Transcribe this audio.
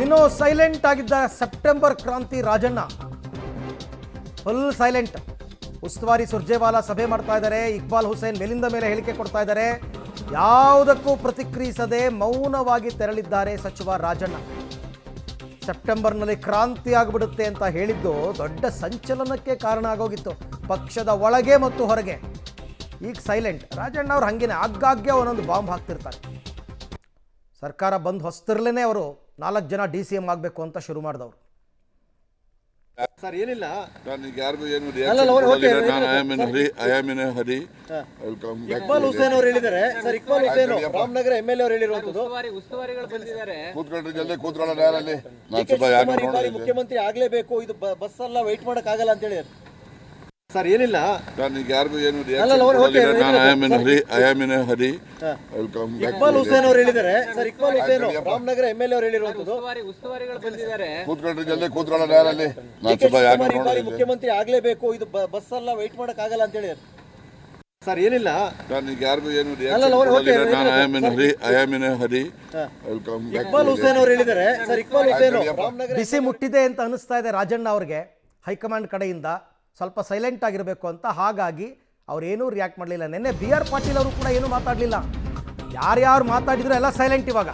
ಇನ್ನು ಸೈಲೆಂಟ್ ಆಗಿದ್ದ ಸೆಪ್ಟೆಂಬರ್ ಕ್ರಾಂತಿ ರಾಜಣ್ಣ ಫುಲ್ ಸೈಲೆಂಟ್. ಉಸ್ತುವಾರಿ ಸುರ್ಜೇವಾಲಾ ಸಭೆ ಮಾಡ್ತಾ ಇದ್ದಾರೆ. ಇಕ್ಬಾಲ್ ಹುಸೇನ್ ಮೇಲಿಂದ ಮೇಲೆ ಹೇಳಿಕೆ ಕೊಡ್ತಾ ಇದ್ದಾರೆ. ಯಾವುದಕ್ಕೂ ಪ್ರತಿಕ್ರಿಯಿಸದೆ ಮೌನವಾಗಿ ತೆರಳಿದ್ದಾರೆ ಸಚಿವ ರಾಜಣ್ಣ. ಸೆಪ್ಟೆಂಬರ್ನಲ್ಲಿ ಕ್ರಾಂತಿ ಆಗಿಬಿಡುತ್ತೆ ಅಂತ ಹೇಳಿದ್ದು ದೊಡ್ಡ ಸಂಚಲನಕ್ಕೆ ಕಾರಣ ಆಗೋಗಿತ್ತು ಪಕ್ಷದ ಒಳಗೆ ಮತ್ತು ಹೊರಗೆ. ಈಗ ಸೈಲೆಂಟ್. ರಾಜಣ್ಣ ಅವ್ರು ಹಂಗೇನೆ ಆಗಾಗ್ಗೆ ಒಂದೊಂದು ಬಾಂಬ್ ಹಾಕ್ತಿರ್ತಾರೆ. ಸರ್ಕಾರ ಬಂದು ಹೊಸ್ತಿರ್ಲೇನೆ ಅವರು 4 ಜನ DCM ಆಗಬೇಕು ಅಂತ ಶುರು ಮಾಡಿದವರು. ಸರ್ ಏನಿಲ್ಲ ನನಗೆ ಯಾರಿಗೂ ಏನು ಇಕ್ಬಾಲ್ ಹುಸೇನ್ ಅವರು ಹೇಳಿದ್ದಾರೆ. ಸರ್ ಇಕ್ಬಾಲ್ ಹುಸೇನ್ ರಾಮನಗರ MLA ಅವರು ಹೇಳಿರುವಂತದ್ದು ಉಸ್ತುವಾರಿಗಳು ಬಂದಿದ್ದಾರೆ. ಕೂತ್ಕೊಂಡ್ರೆ ಜಲ್ದಿ ಕೂತ್ಕೊಳ್ಳೋಣ ಯಾರಲ್ಲಿ ಮುಖ್ಯಮಂತ್ರಿ ಆಗ್ಲೇಬೇಕು, ಇದು ಬಸ್ ಎಲ್ಲ ವೈಟ್ ಮಾಡಕ್ ಆಗಲ್ಲ ಅಂತ ಹೇಳಿ. ಸರ್ ಏನಿಲ್ಲ ನನಗೆ ಯಾರಿಗೂ ಏನು ಇಕ್ಬಾಲ್ ಹುಸೇನ್ ಅವರು ಹೇಳಿದ್ದಾರೆ. ಸರ್ ಇಕ್ಬಾಲ್ ಹುಸೇನ್ ರಾಮನಗರ MLA ಅವರು ಹೇಳಿರುವಂತದ್ದು ಉಸ್ತುವಾರಿಗಳು ಬಂದಿದ್ದಾರೆ. ಕೂತ್ಕೊಂಡ್ರೆ ಜಲ್ದಿ ಕೂತ್ಕೊಳ್ಳೋಣ ಯಾರಲ್ಲಿ ಮುಖ್ಯಮಂತ್ರಿ ಆಗ್ಲೇಬೇಕು, ಇದು ಬಸ್ ಎಲ್ಲ ವೈಟ್ ಮಾಡಕ್ ಆಗಲ್ಲ ಅಂತ ಹೇಳಿ. ಸರ್ ಏನಿಲ್ಲ ನನಗೆ ಯಾರಿಗೂ ಏನು ಇಕ್ಬಾಲ್ ಹುಸೇನ್ ಅವರು ಹೇಳಿದ್ದಾರೆ. ಸರ್ ಇಕ್ಬಾಲ್ ಹುಸೇನ್ ರಾಮನಗರ ಬಿಸಿ ಮುಟ್ಟಿದೆ ಅಂತ ಅನಿಸ್ತಾ ಇದೆ ರಾಜಣ್ಣ ಅವ್ರಿಗೆ ಹೈಕಮಾಂಡ್ ಕಡೆಯಿಂದ. ಸ್ವಲ್ಪ ಸೈಲೆಂಟ್ ಆಗಿರಬೇಕು ಅಂತ. ಹಾಗಾಗಿ ಅವ್ರೇನೂ ರಿಯಾಕ್ಟ್ ಮಾಡಲಿಲ್ಲ. ನಿನ್ನೆ BR ಪಾಟೀಲ್ ಅವರು ಕೂಡ ಏನೂ ಮಾತಾಡಲಿಲ್ಲ. ಯಾರ್ಯಾರು ಮಾತಾಡಿದ್ರು ಎಲ್ಲ ಸೈಲೆಂಟ್ ಇವಾಗ.